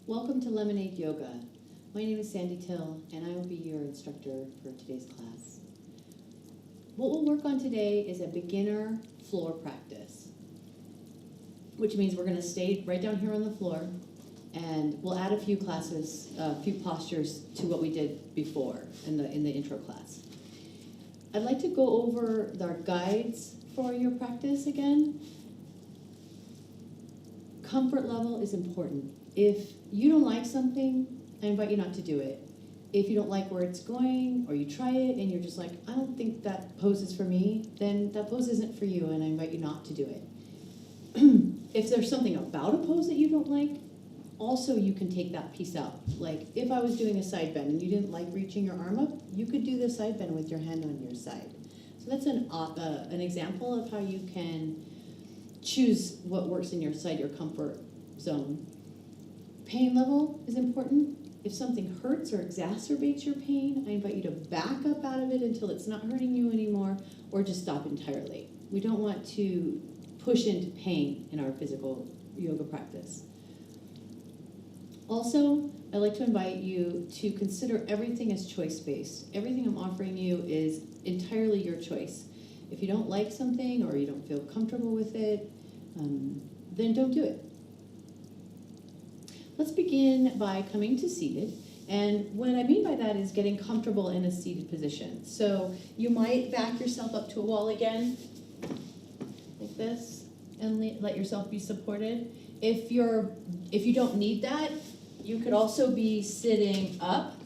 Welcome to Lemonade Yoga. My name is Sandy Till, and I will be your instructor for today's class. What we'll work on today is a beginner floor practice, which means we're going to stay right down here on the floor, and we'll add a few postures to what we did before in the intro class. I'd like to go over our guides for your practice again. Comfort level is important. If you don't like something, I invite you not to do it. If you don't like where it's going, or you try it and you're just like, I don't think that pose is for me, then that pose isn't for you, and I invite you not to do it. If there's something about a pose that you don't like, also you can take that piece out. Like if I was doing a side bend and you didn't like reaching your arm up, you could do the side bend with your hand on your side. So that's an example of how you can choose what works in your comfort zone. Pain level is important. If something hurts or exacerbates your pain, I invite you to back up out of it until it's not hurting you anymore, or just stop entirely. We don't want to push into pain in our physical yoga practice. Also, I'd like to invite you to consider everything as choice-based. Everything I'm offering you is entirely your choice. If you don't like something or you don't feel comfortable with it, then don't do it. Let's begin by coming to seated. And what I mean by that is getting comfortable in a seated position. So you might back yourself up to a wall again, like this, and let yourself be supported. If you don't need that, you could also be sitting up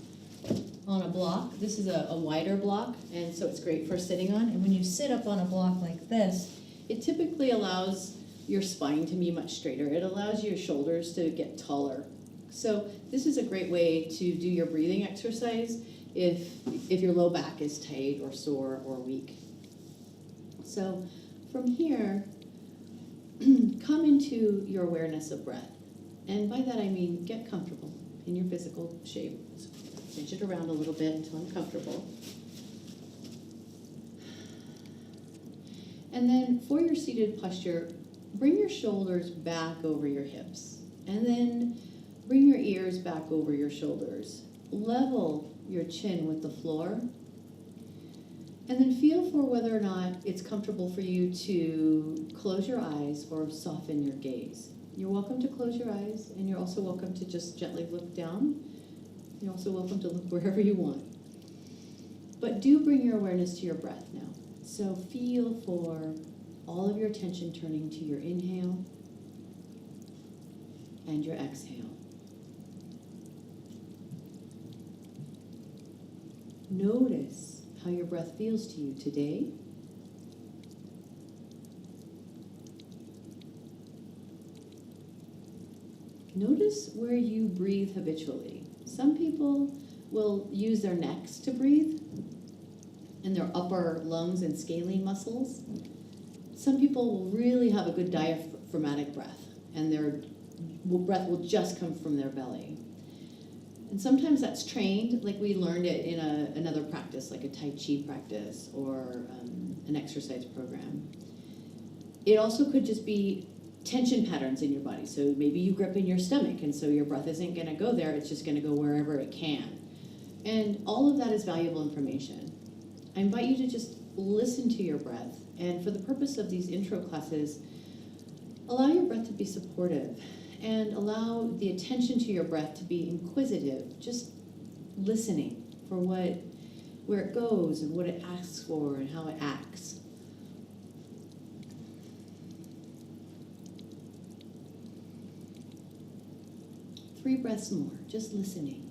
on a block. This is a wider block, and so it's great for sitting on. And when you sit up on a block like this, it typically allows your spine to be much straighter. It allows your shoulders to get taller. So this is a great way to do your breathing exercise if your low back is tight or sore or weak. So from here, come into your awareness of breath. And by that I mean get comfortable in your physical shape. So switch it around a little bit until I'm comfortable. And then for your seated posture, bring your shoulders back over your hips, and then bring your ears back over your shoulders. Level your chin with the floor, and then feel for whether or not it's comfortable for you to close your eyes or soften your gaze. You're welcome to close your eyes, and you're also welcome to just gently look down. You're also welcome to look wherever you want. But do bring your awareness to your breath now. So feel for all of your attention turning to your inhale and your exhale. Notice how your breath feels to you today. Notice where you breathe habitually. Some people will use their necks to breathe and their upper lungs and scalene muscles. Some people will really have a good diaphragmatic breath, and their breath will just come from their belly. And sometimes that's trained, like we learned it in another practice, like a Tai Chi practice or an exercise program. It also could just be tension patterns in your body. So maybe you grip in your stomach, and so your breath isn't going to go there, it's just going to go wherever it can. And all of that is valuable information. I invite you to just listen to your breath, and for the purpose of these intro classes, allow your breath to be supportive, and allow the attention to your breath to be inquisitive, just listening for where it goes and what it asks for and how it acts. Three breaths more, just listening.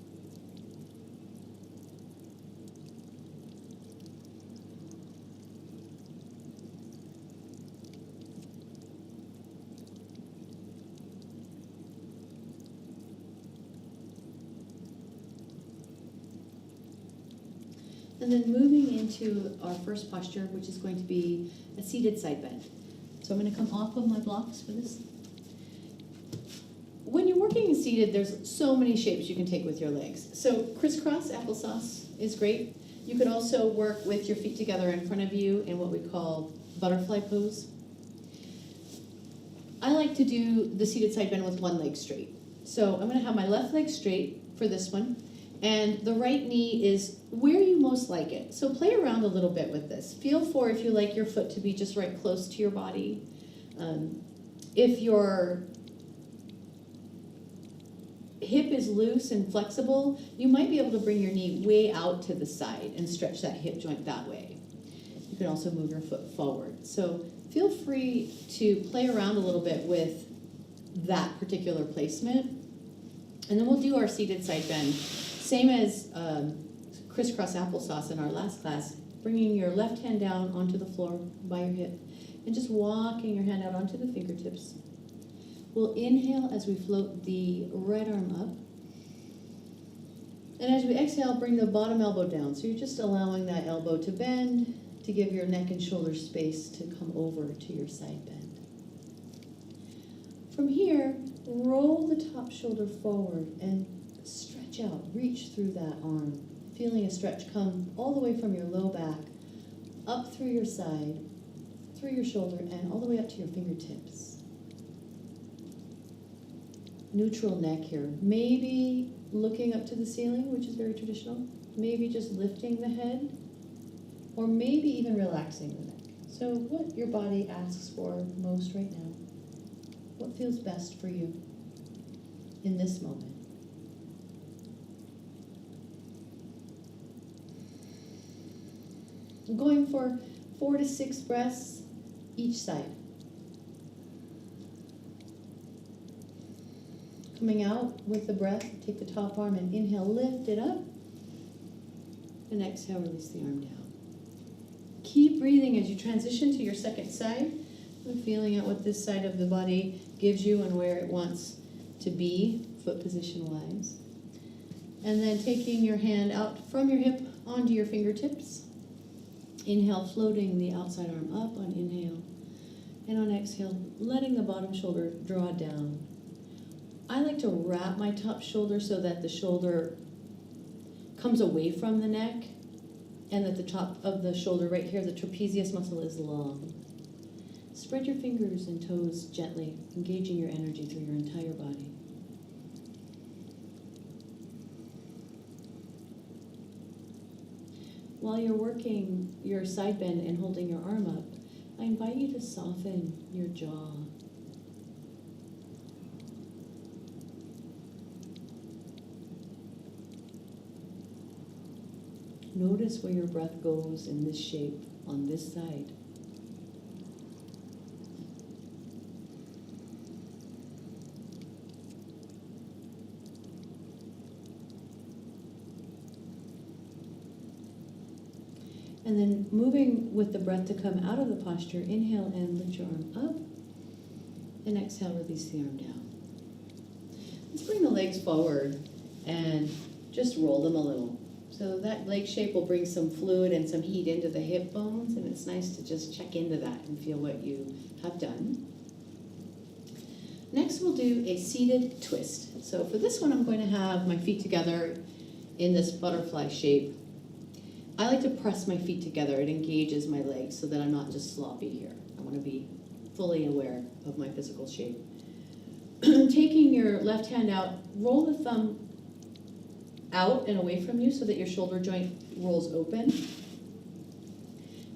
And then moving into our first posture, which is going to be a seated side bend. So I'm going to come off of my blocks for this. When you're working seated, there's so many shapes you can take with your legs. So crisscross applesauce is great. You could also work with your feet together in front of you in what we call butterfly pose. I like to do the seated side bend with one leg straight. So I'm gonna have my left leg straight for this one, and the right knee is where you most like it. So play around a little bit with this. Feel for if you like your foot to be just right close to your body. If your hip is loose and flexible, you might be able to bring your knee way out to the side and stretch that hip joint that way. You can also move your foot forward. So feel free to play around a little bit with that particular placement. And then we'll do our seated side bend. Same as crisscross applesauce in our last class, bringing your left hand down onto the floor by your hip and just walking your hand out onto the fingertips. We'll inhale as we float the right arm up. And as we exhale, bring the bottom elbow down. So you're just allowing that elbow to bend to give your neck and shoulder space to come over to your side bend. From here, roll the top shoulder forward and stretch out, reach through that arm, feeling a stretch come all the way from your low back, up through your side, through your shoulder, and all the way up to your fingertips. Neutral neck here. Maybe looking up to the ceiling, which is very traditional. Maybe just lifting the head, or maybe even relaxing the neck. So what your body asks for most right now. What feels best for you in this moment? I'm going for 4 to 6 breaths each side. Coming out with the breath, take the top arm and inhale, lift it up. And exhale, release the arm down. Keep breathing as you transition to your second side. And feeling out what this side of the body gives you and where it wants to be, foot position wise. And then taking your hand out from your hip onto your fingertips. Inhale, floating the outside arm up on inhale. And on exhale, letting the bottom shoulder draw down. I like to wrap my top shoulder so that the shoulder comes away from the neck and that the top of the shoulder right here, the trapezius muscle, is long. Spread your fingers and toes gently, engaging your energy through your entire body. While you're working your side bend and holding your arm up, I invite you to soften your jaw. Notice where your breath goes in this shape on this side. And then moving with the breath to come out of the posture, inhale and lift your arm up, and exhale, release the arm down. Let's bring the legs forward and just roll them a little. So that leg shape will bring some fluid and some heat into the hip bones, and it's nice to just check into that and feel what you have done. Next, we'll do a seated twist. So for this one, I'm going to have my feet together in this butterfly shape. I like to press my feet together. It engages my legs so that I'm not just sloppy here. I want to be fully aware of my physical shape. Taking your left hand out, roll the thumb out and away from you so that your shoulder joint rolls open.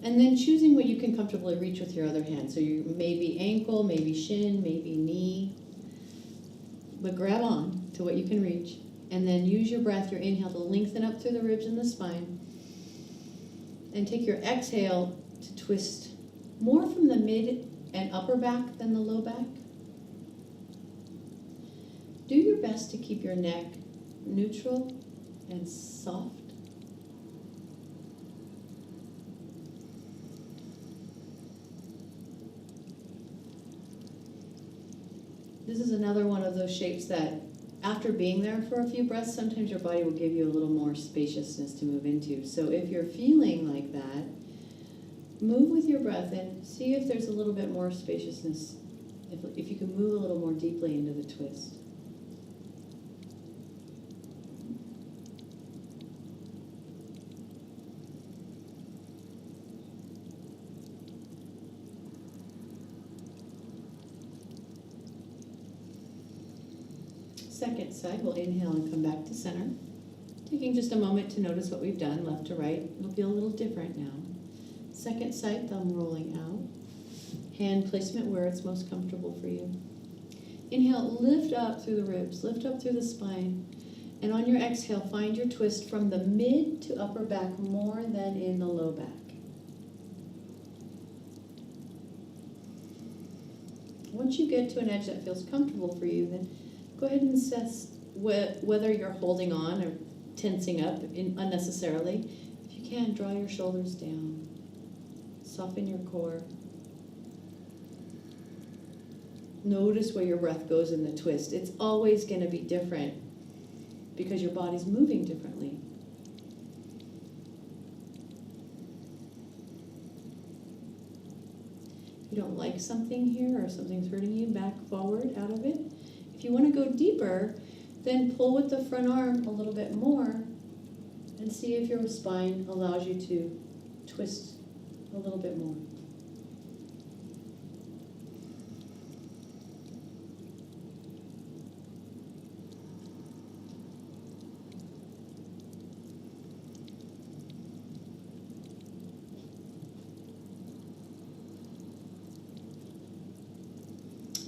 And then choosing what you can comfortably reach with your other hand. So you maybe ankle, maybe shin, maybe knee. But grab on to what you can reach. And then use your breath, your inhale, to lengthen up through the ribs and the spine. And take your exhale to twist more from the mid and upper back than the low back. Do your best to keep your neck neutral and soft. This is another one of those shapes that after being there for a few breaths, sometimes your body will give you a little more spaciousness to move into. So if you're feeling like that, move with your breath and see if there's a little bit more spaciousness, if you can move a little more deeply into the twist. Second side, we'll inhale and come back to center. Taking just a moment to notice what we've done, left to right. It'll feel a little different now. Second side, thumb rolling out. Hand placement where it's most comfortable for you. Inhale, lift up through the ribs, lift up through the spine. And on your exhale, find your twist from the mid to upper back more than in the low back. Once you get to an edge that feels comfortable for you, then go ahead and assess whether you're holding on or tensing up unnecessarily. If you can, draw your shoulders down. Soften your core. Notice where your breath goes in the twist. It's always going to be different because your body's moving differently. If you don't like something here or something's hurting you, back forward out of it. If you want to go deeper, then pull with the front arm a little bit more and see if your spine allows you to twist a little bit more.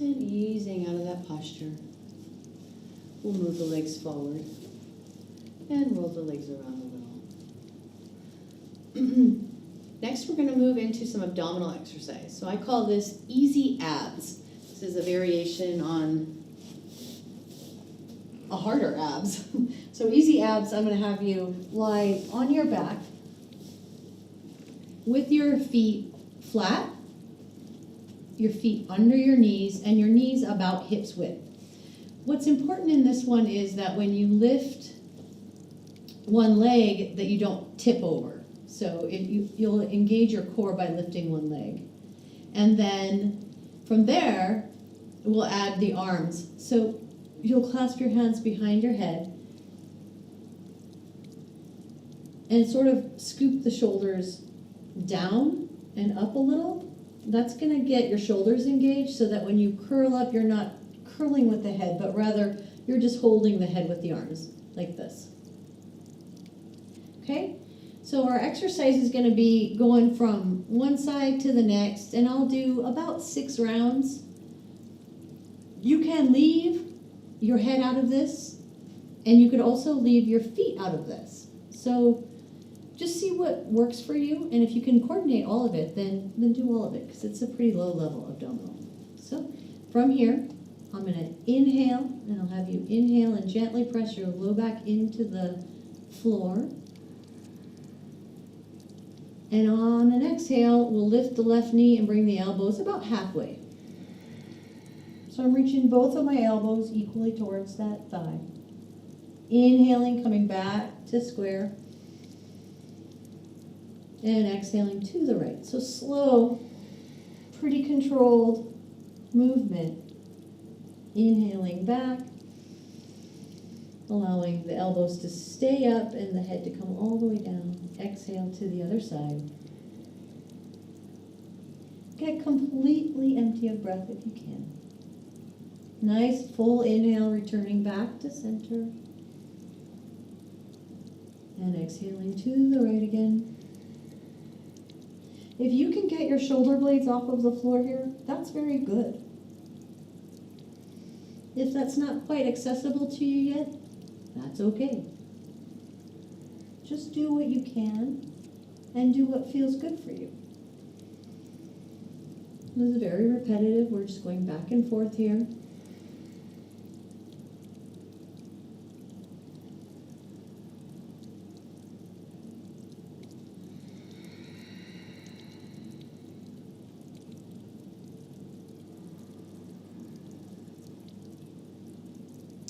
And easing out of that posture, we'll move the legs forward and roll the legs around a little. Next, we're going to move into some abdominal exercise. So I call this easy abs. This is a variation on a harder abs. So easy abs, I'm going to have you lie on your back with your feet flat, your feet under your knees, and your knees about hips width. What's important in this one is that when you lift one leg, that you don't tip over. So you'll engage your core by lifting one leg. And then from there, we'll add the arms. So you'll clasp your hands behind your head and sort of scoop the shoulders down and up a little. That's going to get your shoulders engaged so that when you curl up, you're not curling with the head, but rather you're just holding the head with the arms, like this. Okay? So our exercise is going to be going from one side to the next, and I'll do about 6 rounds. You can leave your head out of this, and you could also leave your feet out of this. So just see what works for you, and if you can coordinate all of it, then do all of it, because it's a pretty low level abdominal. So from here, I'm going to inhale, and I'll have you inhale and gently press your low back into the floor. And on an exhale, we'll lift the left knee and bring the elbows about halfway. So I'm reaching both of my elbows equally towards that thigh. Inhaling, coming back to square. And exhaling to the right. So slow, pretty controlled movement. Inhaling back, allowing the elbows to stay up and the head to come all the way down. Exhale to the other side. Get completely empty of breath if you can. Nice full inhale, returning back to center. And exhaling to the right again. If you can get your shoulder blades off of the floor here, that's very good. If that's not quite accessible to you yet, that's okay. Just do what you can and do what feels good for you. This is very repetitive. We're just going back and forth here.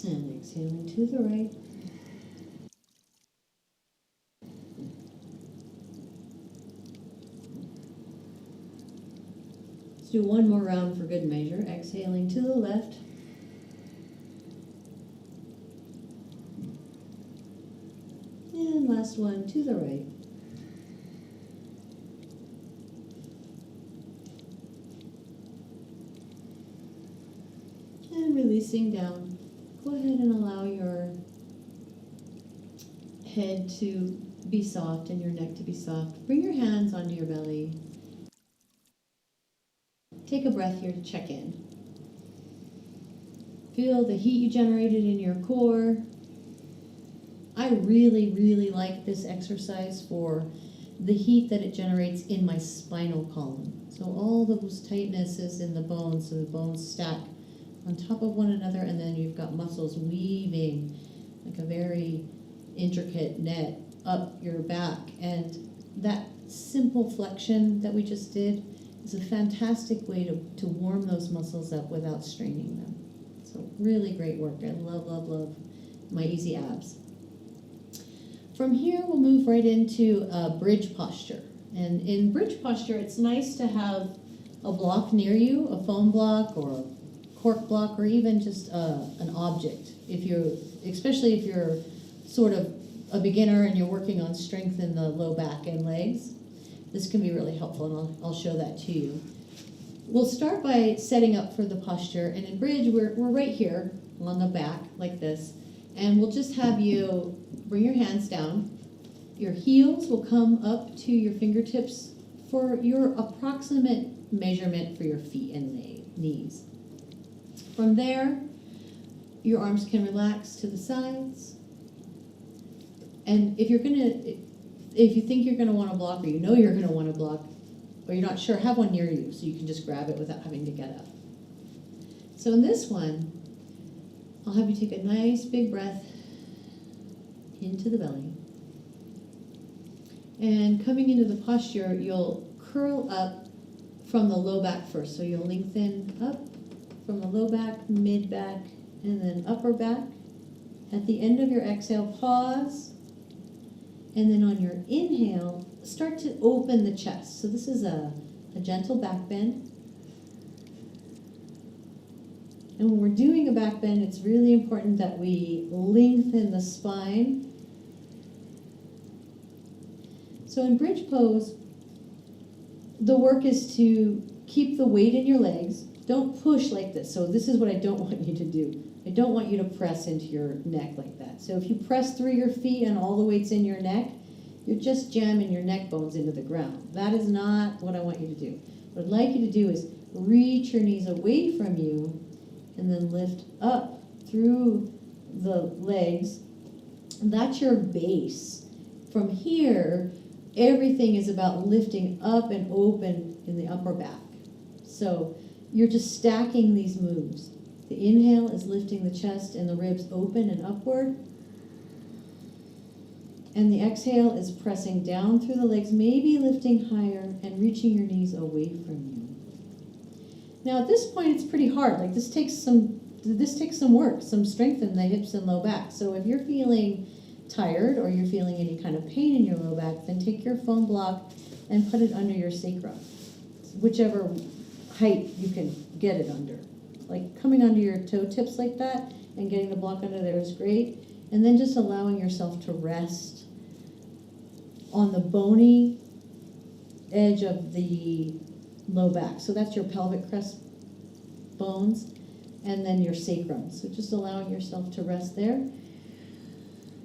And exhaling to the right. Let's do one more round for good measure. Exhaling to the left. And last one to the right. And releasing down. go ahead and allow your head to be soft and your neck to be soft. Bring your hands onto your belly. Take a breath here to check in. Feel the heat you generated in your core. I really, really like this exercise for the heat that it generates in my spinal column. So all those tightnesses in the bones, so the bones stack on top of one another, and then you've got muscles weaving like a very intricate net up your back. And that simple flexion that we just did is a fantastic way to warm those muscles up without straining them. So really great work. I love, love, love my easy abs. From here, we'll move right into bridge posture. And in bridge posture, it's nice to have a block near you, a foam block or a cork block, or even just an object. Especially if you're sort of a beginner and you're working on strength in the low back and legs, this can be really helpful, and I'll show that to you. We'll start by setting up for the posture, and in bridge, we're right here on the back like this, and we'll just have you bring your hands down. Your heels will come up to your fingertips for your approximate measurement for your feet and knees. From there, your arms can relax to the sides. And if you think you're gonna wanna block, or you know you're gonna wanna block, or you're not sure, have one near you so you can just grab it without having to get up. So in this one, I'll have you take a nice big breath into the belly. And coming into the posture, you'll curl up from the low back first. So you'll lengthen up from the low back, mid back, and then upper back. At the end of your exhale, pause. And then on your inhale, start to open the chest. So this is a gentle back bend. And when we're doing a back bend, it's really important that we lengthen the spine. So in bridge pose, the work is to keep the weight in your legs. Don't push like this. So this is what I don't want you to do. I don't want you to press into your neck like that. So if you press through your feet and all the weight's in your neck, you're just jamming your neck bones into the ground. That is not what I want you to do. What I'd like you to do is reach your knees away from you and then lift up through the legs. That's your base. From here, everything is about lifting up and open in the upper back. So you're just stacking these moves. The inhale is lifting the chest and the ribs open and upward. And the exhale is pressing down through the legs, maybe lifting higher and reaching your knees away from you. Now at this point, it's pretty hard. Like this takes some work, some strength in the hips and low back. So if you're feeling tired or you're feeling any kind of pain in your low back, then take your foam block and put it under your sacrum, whichever height you can get it under. Like coming under your toe tips like that and getting the block under there is great. And then just allowing yourself to rest on the bony edge of the low back. So that's your pelvic crest bones and then your sacrum. So just allowing yourself to rest there. And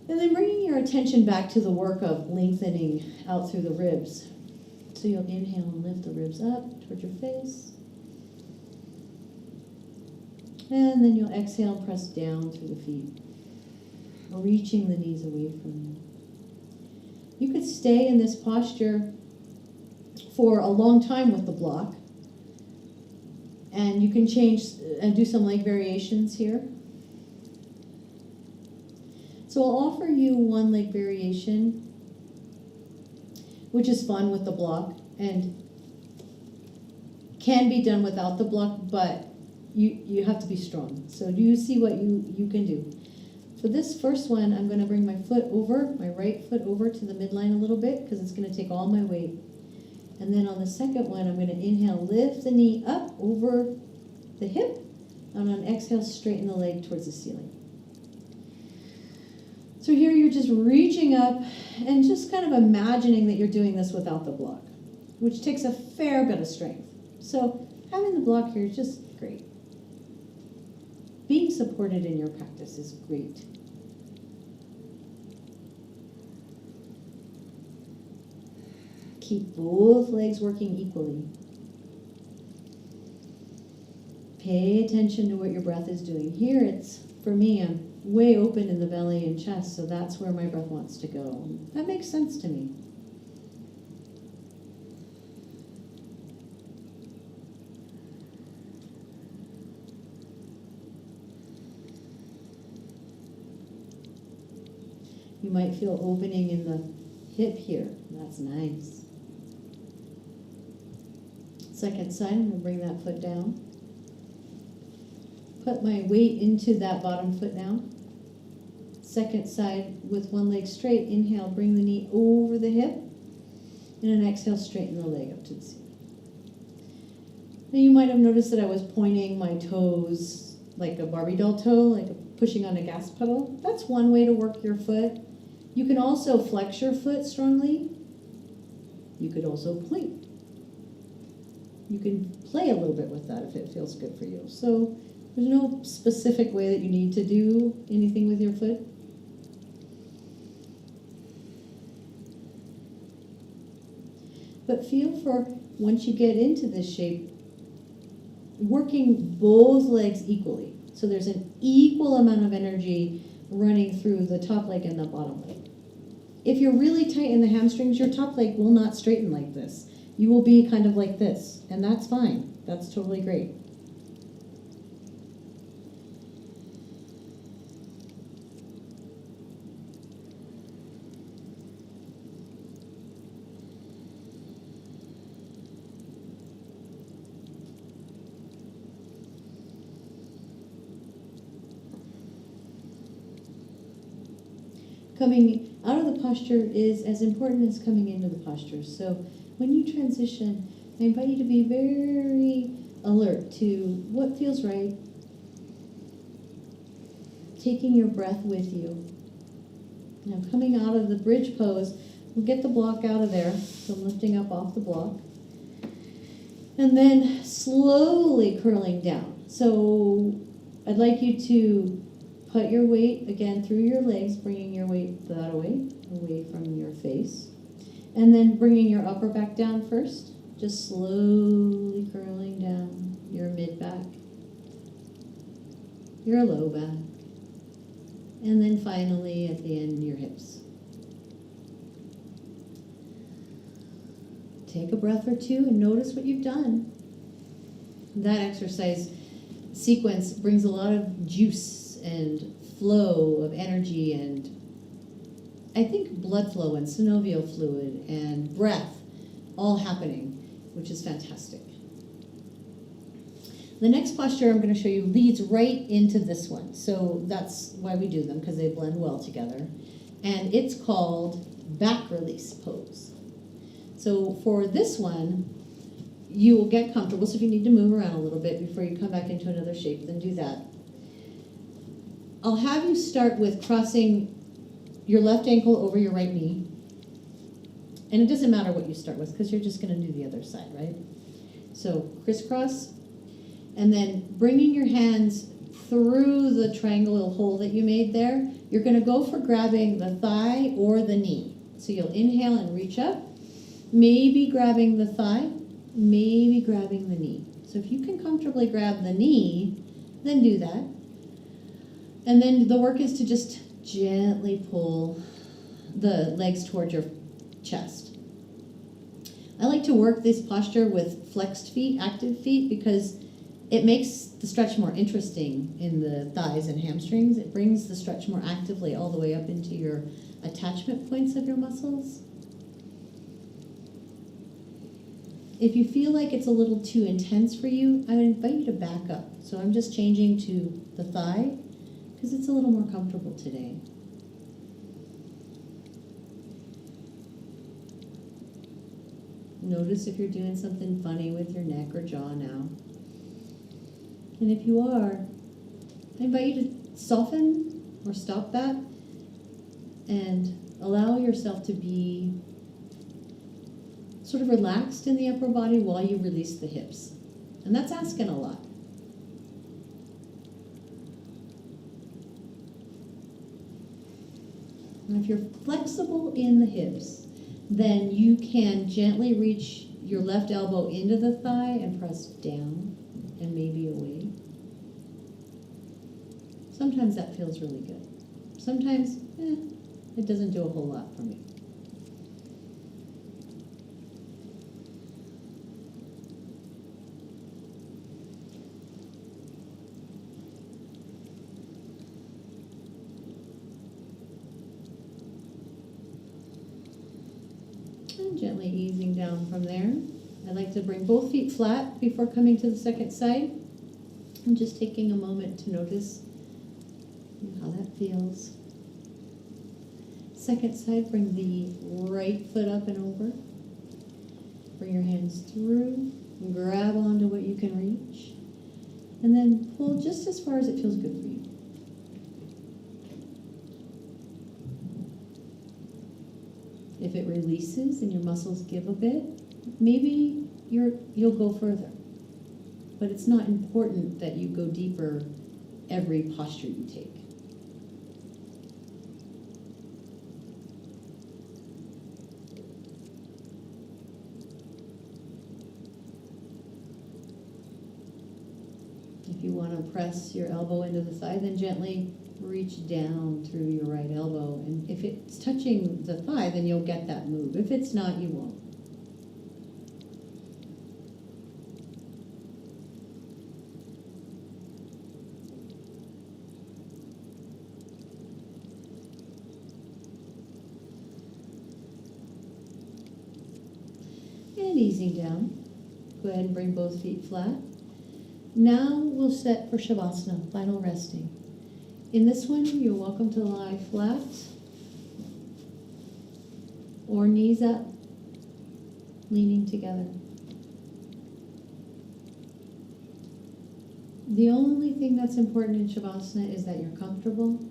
then bringing your attention back to the work of lengthening out through the ribs. So you'll inhale and lift the ribs up towards your face. And then you'll exhale and press down through the feet, reaching the knees away from you. You could stay in this posture for a long time with the block. And you can change and do some leg variations here. So I'll offer you one leg variation, which is fun with the block and can be done without the block, but you have to be strong. So do you see what you can do? For this first one, I'm going to bring my foot over, my right foot over to the midline a little bit because it's going to take all my weight. And then on the second one, I'm going to inhale, lift the knee up over the hip, and on exhale, straighten the leg towards the ceiling. So here you're just reaching up and just kind of imagining that you're doing this without the block, which takes a fair bit of strength. So having the block here is just great. being supported in your practice is great. Keep both legs working equally. Pay attention to what your breath is doing. Here it's, for me, I'm way open in the belly and chest, so that's where my breath wants to go. That makes sense to me. You might feel opening in the hip here. That's nice. Second side, I'm going to bring that foot down. Put my weight into that bottom foot now. Second side with one leg straight. Inhale, bring the knee over the hip. And an exhale, straighten the leg up to the ceiling. Now you might have noticed that I was pointing my toes like a Barbie doll toe, like pushing on a gas pedal. That's one way to work your foot. You can also flex your foot strongly. You could also point. You can play a little bit with that if it feels good for you. So there's no specific way that you need to do anything with your foot. But feel for, once you get into this shape, working both legs equally. So there's an equal amount of energy running through the top leg and the bottom leg. If you're really tight in the hamstrings, your top leg will not straighten like this. You will be kind of like this, and that's fine. That's totally great. Coming out of the posture is as important as coming into the posture. So when you transition, I invite you to be very alert to what feels right, taking your breath with you. Now coming out of the bridge pose, we'll get the block out of there, so I'm lifting up off the block. And then slowly curling down. So I'd like you to put your weight, again, through your legs, bringing your weight that away from your face. And then bringing your upper back down first, just slowly curling down your mid back, your low back, and then finally at the end, your hips. Take a breath or two and notice what you've done. That exercise sequence brings a lot of juice and flow of energy, and I think blood flow and synovial fluid and breath all happening, which is fantastic. The next posture I'm going to show you leads right into this one. So that's why we do them, because they blend well together. And it's called back release pose. So for this one, you will get comfortable. So if you need to move around a little bit before you come back into another shape, then do that. I'll have you start with crossing your left ankle over your right knee. And it doesn't matter what you start with, because you're just going to do the other side, right? So crisscross, and then bringing your hands through the triangular hole that you made there, you're going to go for grabbing the thigh or the knee. So you'll inhale and reach up, maybe grabbing the thigh, maybe grabbing the knee. So if you can comfortably grab the knee, then do that. And then the work is to just gently pull the legs toward your chest. I like to work this posture with flexed feet, active feet, because it makes the stretch more interesting in the thighs and hamstrings. It brings the stretch more actively all the way up into your attachment points of your muscles. If you feel like it's a little too intense for you, I would invite you to back up. So I'm just changing to the thigh, because it's a little more comfortable today. Notice if you're doing something funny with your neck or jaw now. And if you are, I invite you to soften or stop that and allow yourself to be sort of relaxed in the upper body while you release the hips. And that's asking a lot. And if you're flexible in the hips, then you can gently reach your left elbow into the thigh and press down and maybe away. Sometimes that feels really good. Sometimes, it doesn't do a whole lot for me. And gently easing down from there. I like to bring both feet flat before coming to the second side. I'm just taking a moment to notice how that feels. Second side, bring the right foot up and over. Bring your hands through, and grab onto what you can reach, and then pull just as far as it feels good for you. If it releases and your muscles give a bit, maybe you'll go further. But it's not important that you go deeper every posture you take. If you want to press your elbow into the thigh, then gently reach down through your right elbow. And if it's touching the thigh, then you'll get that move. If it's not, you won't. And easing down. Go ahead and bring both feet flat. Now we'll set for Shavasana, final resting. In this one, you're welcome to lie flat or knees up, leaning together. The only thing that's important in Shavasana is that you're comfortable.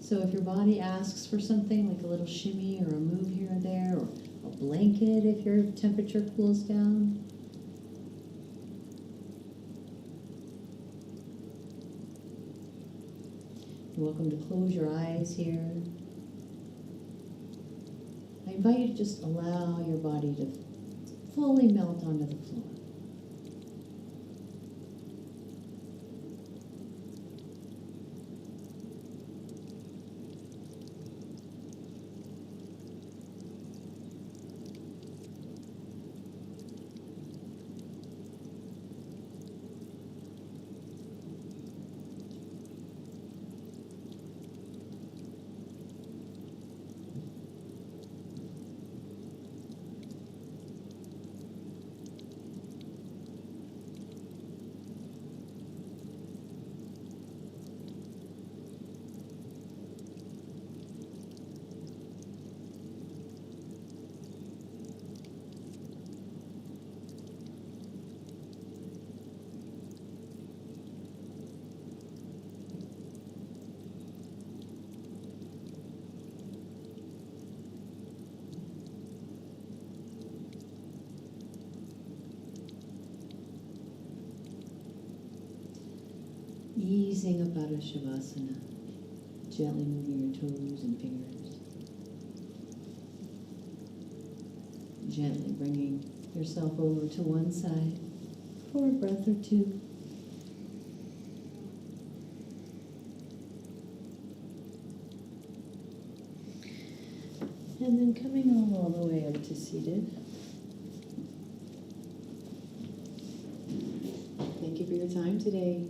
So if your body asks for something like a little shimmy or a move here or there, or a blanket if your temperature cools down, you're welcome to close your eyes here. I invite you to just allow your body to fully melt onto the floor. Easing up out of Shavasana, gently moving your toes and fingers. Gently bringing yourself over to one side for a breath or two. And then coming all the way up to seated. Thank you for your time today.